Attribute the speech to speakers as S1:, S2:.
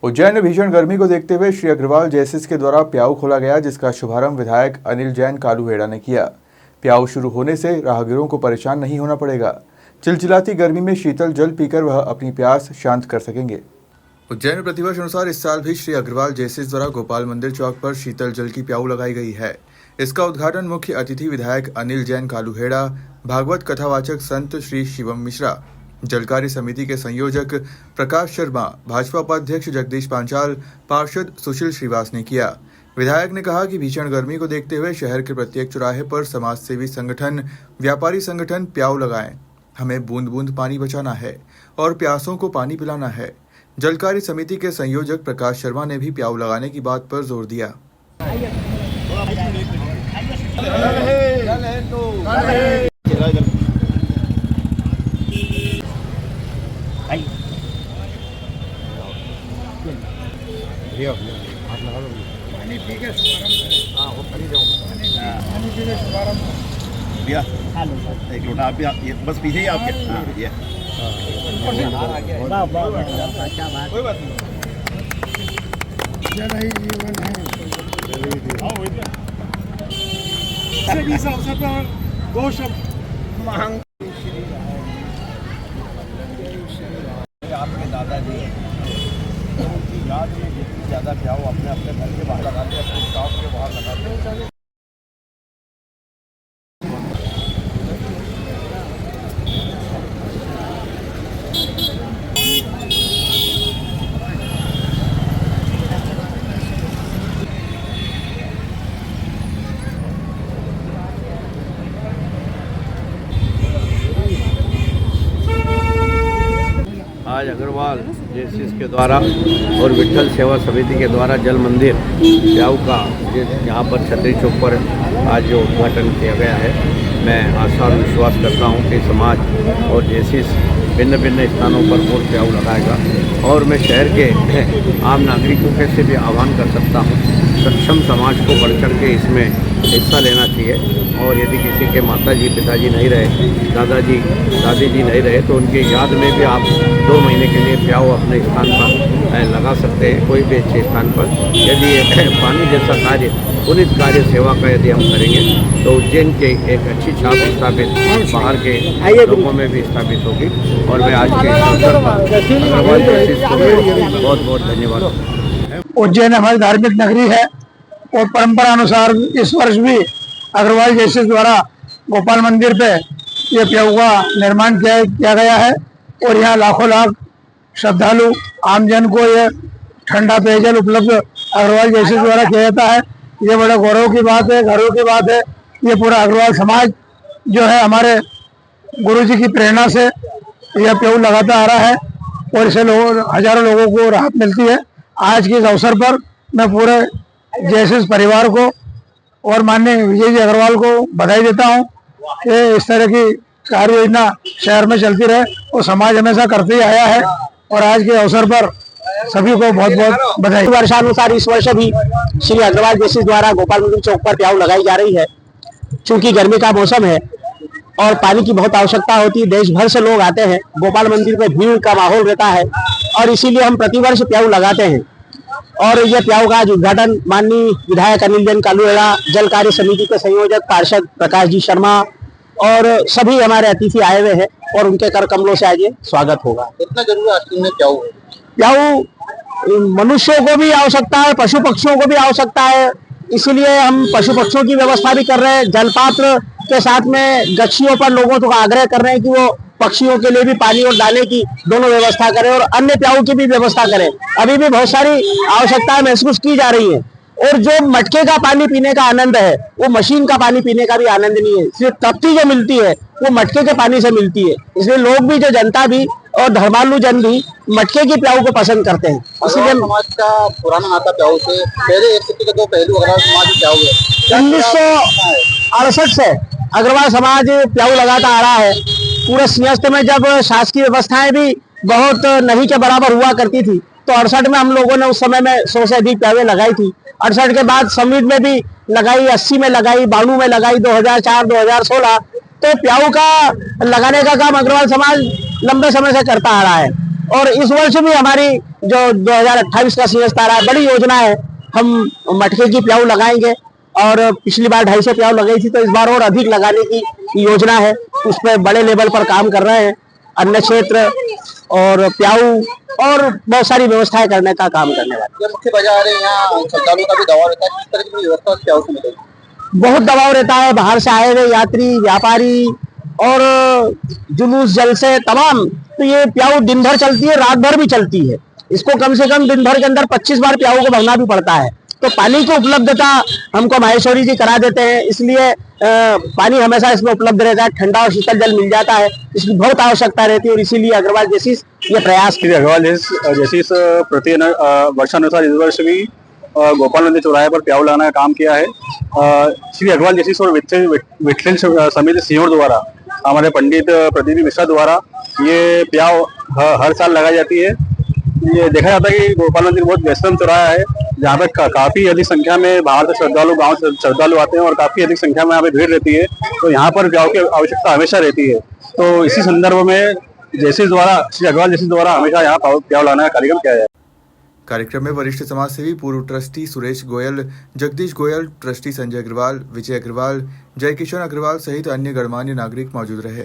S1: उज्जैन में भीषण गर्मी को देखते हुए श्री अग्रवाल जैसिस के द्वारा प्याऊ खोला गया, जिसका शुभारंभ विधायक अनिल जैन कालूहेड़ा ने किया। प्याऊ शुरू होने से राहगीरों को परेशान नहीं होना पड़ेगा। चिलचिलाती गर्मी में शीतल जल पीकर वह अपनी प्यास शांत कर सकेंगे। उज्जैन में प्रतिवर्ष अनुसार इस साल भी श्री अग्रवाल जैसिस द्वारा गोपाल मंदिर चौक पर शीतल जल की प्याऊ लगाई गई है। इसका उद्घाटन मुख्य अतिथि विधायक अनिल जैन कालूहेड़ा, भागवत कथावाचक संत श्री शिवम मिश्रा, जल कार्य समिति के संयोजक प्रकाश शर्मा, भाजपा उपाध्यक्ष जगदीश पांचाल, पार्षद सुशील श्रीवास ने किया। विधायक ने कहा कि भीषण गर्मी को देखते हुए शहर के प्रत्येक चौराहे पर समाजसेवी संगठन, व्यापारी संगठन प्याऊ लगाएं। हमें बूंद बूंद पानी बचाना है और प्यासों को पानी पिलाना है। जल कार्य समिति के संयोजक प्रकाश शर्मा ने भी प्याऊ लगाने की बात पर जोर दिया।
S2: एक लोटा आप भी बस पीछे ही आपके। ये कोई बात नहीं,
S3: जल ही जीवन है। इस अवसर पर दो शब्द महंग
S2: आपके दादाजी उनकी याद में जितनी ज़्यादा प्याऊ अपने अपने घर के बाहर लगाते, अपने शॉप के बाहर लगाते। आज अग्रवाल जैसिस के द्वारा और विठल सेवा समिति के द्वारा जल मंदिर प्याऊ का यहाँ पर छतरी चौक पर आज जो उद्घाटन किया गया है, मैं आशा और विश्वास करता हूँ कि समाज और जैसिस भिन्न भिन्न स्थानों पर और प्याऊ लगाएगा। और मैं शहर के आम नागरिकों के से भी आह्वान कर सकता हूँ, सक्षम समाज को बढ़ चढ़ के इसमें हिस्सा लेना चाहिए। और यदि किसी के माताजी पिताजी नहीं रहे, दादाजी दादी जी नहीं रहे, तो उनकी याद में भी आप 2 महीने के लिए प्याऊ अपने स्थान पर लगा सकते हैं, कोई भी अच्छे स्थान पर। यदि पानी जैसा कार्य, पुनित कार्य, सेवा का यदि हम करेंगे तो उज्जैन के एक अच्छी छाप स्थापित बाहर के लोगों में भी स्थापित होगी। और मैं आज के अवसर पर अग्रवाल जैसिस को बहुत बहुत धन्यवाद।
S3: उज्जैन हमारी धार्मिक नगरी है और परंपरा अनुसार इस वर्ष भी अग्रवाल जैसिस द्वारा गोपाल मंदिर पे ये प्याऊ का निर्माण किया गया है। और यहाँ लाखों लाख श्रद्धालु आमजन को ये ठंडा पेयजल उपलब्ध अग्रवाल जैसिस द्वारा किया जाता है। ये बड़ा गौरव की बात है, गर्व की बात है। ये पूरा अग्रवाल समाज जो है हमारे गुरु जी की प्रेरणा से यह प्याऊ लगाता आ रहा है और इससे हजारों लोगों को राहत मिलती है। आज के इस अवसर पर मैं पूरे जैसिस परिवार को और माननीय विजय जी अग्रवाल को बधाई देता हूँ कि इस तरह की कार्य योजना शहर में चलती रहे और समाज हमेशा करते ही आया है। और आज के अवसर पर सभी को बहुत बहुत बधाई।
S4: वर्षानुसार इस वर्ष भी श्री अग्रवाल जैसिस द्वारा गोपाल मंदिर चौक पर प्याऊ लगाई जा रही है। चूंकि गर्मी का मौसम है और पानी की बहुत आवश्यकता होती है, देश भर से लोग आते हैं, गोपाल मंदिर में भीड़ का माहौल रहता है और इसीलिए हम प्रतिवर्ष प्याऊ लगाते हैं। और यह प्याऊ का आज उद्घाटन माननीय विधायक अनिल जैन कालूहेड़ा, जल कार्य समिति के संयोजक पार्षद प्रकाश जी शर्मा और सभी हमारे अतिथि आए हुए हैं और उनके कर कमलों से आज ये स्वागत होगा।
S2: इतना जरूरी आज में प्याऊ
S4: प्याऊ मनुष्यों को भी आवश्यकता है, पशु पक्षियों को भी आवश्यकता है, इसीलिए हम पशु पक्षियों की व्यवस्था भी कर रहे हैं। जलपात्र के साथ में गच्छियों पर लोगों को आग्रह कर रहे हैं कि वो पक्षियों के लिए भी पानी और दाने की दोनों व्यवस्था करें और अन्य प्याऊ की भी व्यवस्था करें। अभी भी बहुत सारी आवश्यकताएं महसूस की जा रही है और जो मटके का पानी पीने का आनंद है वो मशीन का पानी पीने का भी आनंद नहीं है। सिर्फ तृप्ति जो मिलती है वो मटके के पानी से मिलती है। इसलिए लोग भी, जो जनता भी और धर्मालु जन भी मटके की प्याऊ को पसंद करते हैं। इसलिए
S2: समाज का पुराना नाता प्याऊ से पहले एक सिक्के के 2 पहलू अग्रवाल समाज प्याऊ है।
S4: 1968 से अग्रवाल समाज प्याऊ लगाता आ रहा है। पूरे सिंहस्थ में जब शासकीय व्यवस्थाएं भी बहुत नहीं के बराबर हुआ करती थी तो 68 में हम लोगों ने उस समय में 100 से अधिक प्यावे लगाई थी। 68 के बाद संविद में भी लगाई, 80 में लगाई, 92 में लगाई, 2004, 2016। तो प्याऊ का लगाने का काम अग्रवाल समाज लंबे समय से करता आ रहा है और इस वर्ष भी हमारी जो 2028 का CSR है, बड़ी योजना है। हम मटके की प्याऊ लगाएंगे और पिछली बार 250 प्याऊ लगाई थी, तो इस बार और अधिक लगाने की योजना है। उस पर बड़े लेवल पर काम कर रहे हैं। अन्य क्षेत्र और प्याऊ और बहुत सारी व्यवस्थाएं करने का काम करने वाले।
S5: ये मुख्य बाजार है, यहाँ श्रद्धालुओं का भी दबाव रहता है, किस तरह की व्यवस्था प्याऊ से मिलेगी?
S4: बहुत दबाव रहता है, बाहर से आए हुए यात्री, व्यापारी और जुलूस जलसे तमाम। तो ये प्याऊ दिन भर चलती है, रात भर भी चलती है। इसको कम से कम दिन भर के अंदर 25 बार प्याऊ को भरना भी पड़ता है। तो पानी की उपलब्धता हमको माहेश्वरी जी करा देते हैं, इसलिए पानी हमेशा इसमें उपलब्ध रहता है। ठंडा और शीतल जल मिल जाता है, इसकी बहुत आवश्यकता रहती है और इसीलिए अग्रवाल जेसिस ये प्रयास।
S6: श्री अग्रवाल जेसिस प्रति वर्षानुसार इस वर्ष भी गोपाल मंदिर चौराहे पर प्याऊ लगाने का काम किया है। श्री अग्रवाल जेसिस और विठल समिति सियोर द्वारा, हमारे पंडित प्रदीप मिश्रा द्वारा ये प्याऊ हर साल लगाई जाती है। ये देखा जाता है कि गोपाल मंदिर बहुत व्यस्तम चौराहा है, जहाँ पे काफी अधिक संख्या में बाहर से श्रद्धालु, गांव से श्रद्धालु आते हैं और काफी अधिक संख्या में यहाँ पे भीड़ रहती है। तो यहाँ पर प्याऊ की आवश्यकता हमेशा रहती है। तो इसी संदर्भ में जेसिस द्वारा, श्री अग्रवाल जेसिस द्वारा हमेशा यहाँ प्याऊ लाने का कार्यक्रम किया जाए।
S1: कार्यक्रम में वरिष्ठ समाजसेवी पूर्व ट्रस्टी सुरेश गोयल, जगदीश गोयल, ट्रस्टी संजय अग्रवाल, विजय अग्रवाल, जय किशन अग्रवाल सहित अन्य गणमान्य नागरिक मौजूद रहे।